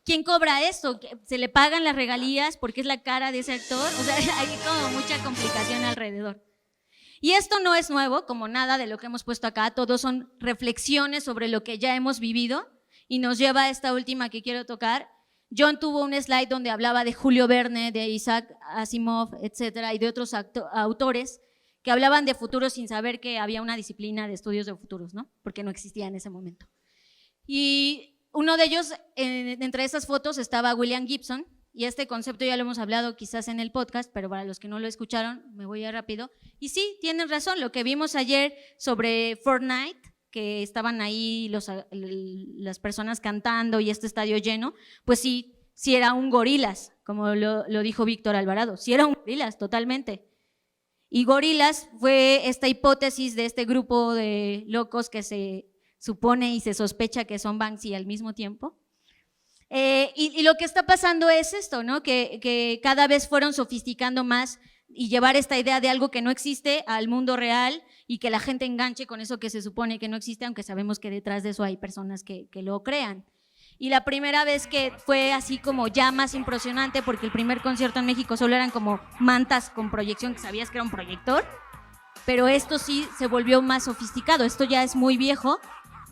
¿Quién cobra esto? ¿Se le pagan las regalías porque es la cara de ese actor? O sea, hay como mucha complicación alrededor. Y esto no es nuevo, como nada de lo que hemos puesto acá, todos son reflexiones sobre lo que ya hemos vivido y nos lleva a esta última que quiero tocar. John tuvo un slide donde hablaba de Julio Verne, de Isaac Asimov, etcétera, y de otros autores que hablaban de futuros sin saber que había una disciplina de estudios de futuros, ¿no? Porque no existía en ese momento. Y uno de ellos, entre esas fotos, estaba William Gibson, y este concepto ya lo hemos hablado quizás en el podcast, pero para los que no lo escucharon, me voy a rápido. Y sí, tienen razón, lo que vimos ayer sobre Fortnite, que estaban ahí las personas cantando y este estadio lleno, pues sí era un gorilas, como lo dijo Víctor Alvarado, sí era un gorilas, totalmente. Y gorilas fue esta hipótesis de este grupo de locos que se supone y se sospecha que son Banksy al mismo tiempo. Y lo que está pasando es esto, ¿no? Que cada vez fueron sofisticando más y llevar esta idea de algo que no existe al mundo real y que la gente enganche con eso que se supone que no existe, aunque sabemos que detrás de eso hay personas que lo crean. Y la primera vez que fue así como ya más impresionante, porque el primer concierto en México solo eran como mantas con proyección, que sabías que era un proyector, pero esto sí se volvió más sofisticado. Esto ya es muy viejo,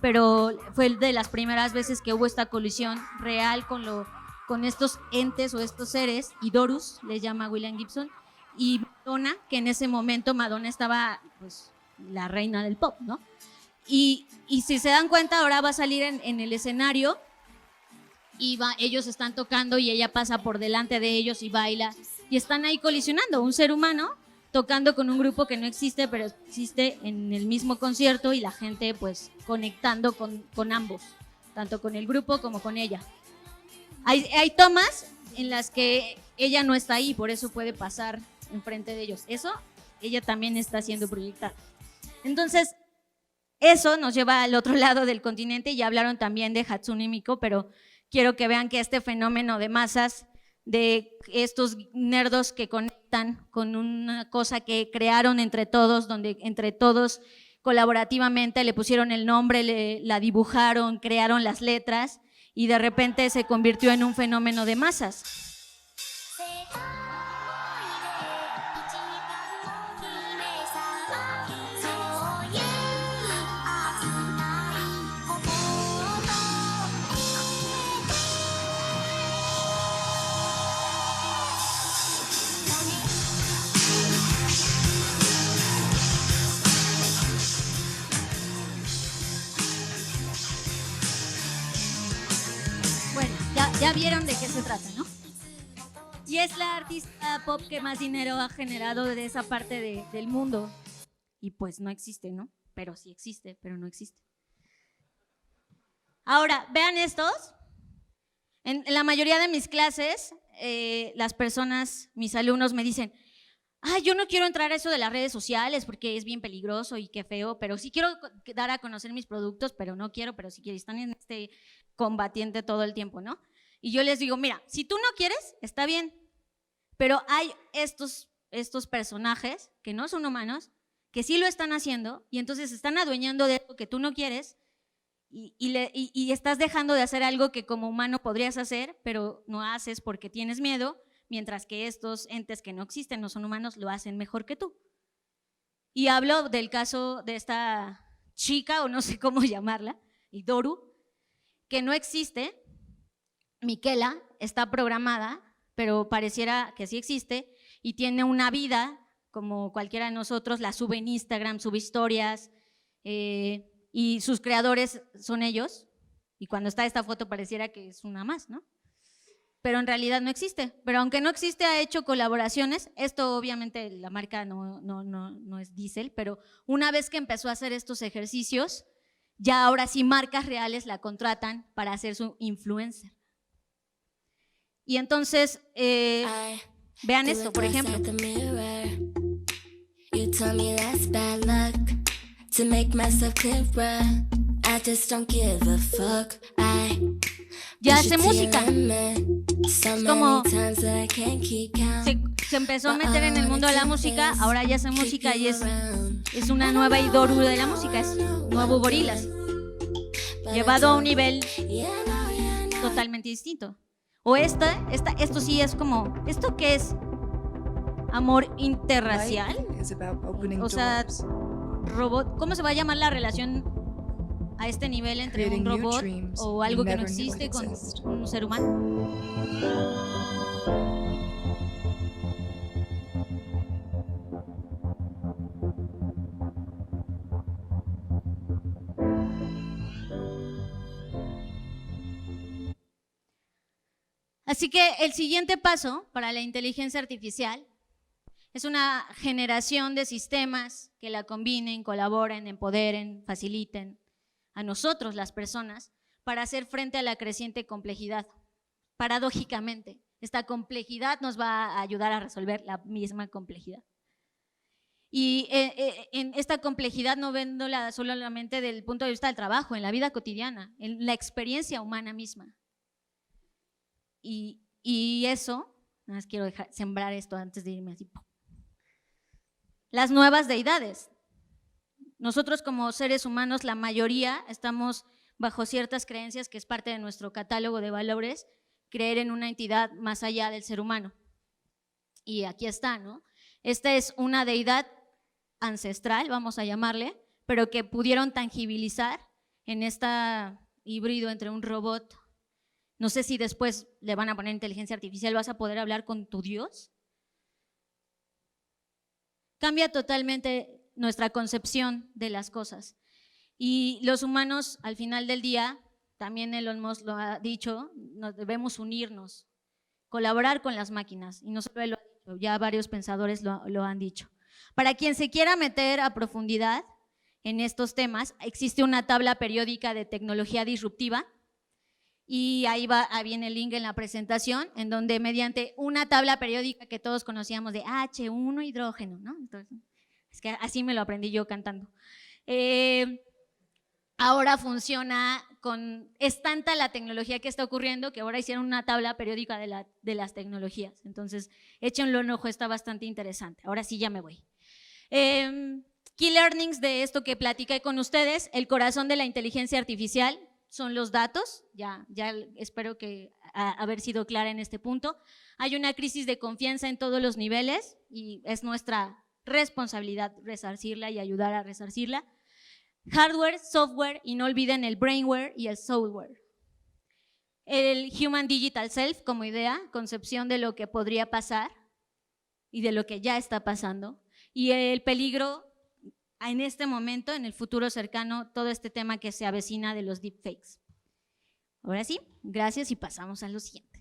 pero fue de las primeras veces que hubo esta colisión real con estos entes o estos seres, y Dorus le llama William Gibson, y Madonna, que en ese momento Madonna estaba pues la reina del pop, ¿no? Y si se dan cuenta, ahora va a salir en el escenario y ellos están tocando y ella pasa por delante de ellos y baila, y están ahí colisionando, un ser humano tocando con un grupo que no existe, pero existe en el mismo concierto, y la gente pues conectando con ambos, tanto con el grupo como con ella. Hay tomas en las que ella no está ahí, por eso puede pasar enfrente de ellos. Eso ella también está siendo proyectada. Entonces, eso nos lleva al otro lado del continente. Ya hablaron también de Hatsune Miku, pero quiero que vean que este fenómeno de masas, de estos nerdos que conectan con una cosa que crearon entre todos, donde entre todos colaborativamente le pusieron el nombre, la dibujaron, crearon las letras, y de repente se convirtió en un fenómeno de masas. Bueno, ya vieron de qué se trata, ¿no? Y es la artista pop que más dinero ha generado de esa parte del mundo. Y pues no existe, ¿no? Pero sí existe, pero no existe. Ahora, vean estos. En la mayoría de mis clases, las personas, mis alumnos me dicen, yo no quiero entrar a eso de las redes sociales porque es bien peligroso y qué feo, pero sí quiero dar a conocer mis productos, pero no quiero, pero sí quiero. Están en este combatiente todo el tiempo, ¿no? Y yo les digo, mira, si tú no quieres, está bien, pero hay estos personajes que no son humanos, que sí lo están haciendo, y entonces están adueñando de algo que tú no quieres, y estás dejando de hacer algo que como humano podrías hacer, pero no haces porque tienes miedo, mientras que estos entes que no existen, no son humanos, lo hacen mejor que tú. Y hablo del caso de esta chica, o no sé cómo llamarla, Doru, que no existe. Miquela está programada, pero pareciera que sí existe, y tiene una vida como cualquiera de nosotros, la sube en Instagram, sube historias, y sus creadores son ellos, y cuando está esta foto pareciera que es una más, ¿no? Pero en realidad no existe. Pero aunque no existe, ha hecho colaboraciones. Esto obviamente la marca no es Diesel, pero una vez que empezó a hacer estos ejercicios, ya ahora sí marcas reales la contratan para hacer su influencer. Y entonces, vean esto, por ejemplo. Ya hace música. Es como se empezó a meter en el mundo de la música, ahora ya hace música y es una nueva Doru de la música, es nuevo Gorillaz, llevado a un nivel totalmente distinto. O esto sí es como, ¿esto qué es? ¿Amor interracial? O sea, robot, ¿cómo se va a llamar la relación a este nivel entre un robot o algo que no existe con un ser humano? Así que el siguiente paso para la inteligencia artificial es una generación de sistemas que la combinen, colaboren, empoderen, faciliten a nosotros, las personas, para hacer frente a la creciente complejidad. Paradójicamente, esta complejidad nos va a ayudar a resolver la misma complejidad. Y en esta complejidad no viéndola solamente desde el punto de vista del trabajo, en la vida cotidiana, en la experiencia humana misma. Y eso, nada más quiero sembrar esto antes de irme así. Las nuevas deidades. Nosotros como seres humanos, la mayoría estamos bajo ciertas creencias que es parte de nuestro catálogo de valores, creer en una entidad más allá del ser humano. Y aquí está, ¿no? Esta es una deidad ancestral, vamos a llamarle, pero que pudieron tangibilizar en este híbrido entre un robot. No sé si después le van a poner inteligencia artificial, vas a poder hablar con tu Dios. Cambia totalmente nuestra concepción de las cosas. Y los humanos, al final del día, también Elon Musk lo ha dicho, nos debemos unirnos, colaborar con las máquinas. Y no solo él lo ha dicho, ya varios pensadores lo han dicho. Para quien se quiera meter a profundidad en estos temas, existe una tabla periódica de tecnología disruptiva, y ahí viene el link en la presentación, en donde mediante una tabla periódica que todos conocíamos de H1 hidrógeno, ¿no? Entonces, es que así me lo aprendí yo cantando. Ahora funciona es tanta la tecnología que está ocurriendo que ahora hicieron una tabla periódica de las tecnologías. Entonces, échenle un ojo, está bastante interesante. Ahora sí ya me voy. Key learnings de esto que platiqué con ustedes, el corazón de la inteligencia artificial son los datos, ya espero que haber sido clara en este punto. Hay una crisis de confianza en todos los niveles y es nuestra responsabilidad resarcirla y ayudar a resarcirla. Hardware, software y no olviden el brainware y el software. El Human Digital Self como idea, concepción de lo que podría pasar y de lo que ya está pasando. Y el peligro en este momento, en el futuro cercano, todo este tema que se avecina de los deepfakes. Ahora sí, gracias y pasamos a lo siguiente.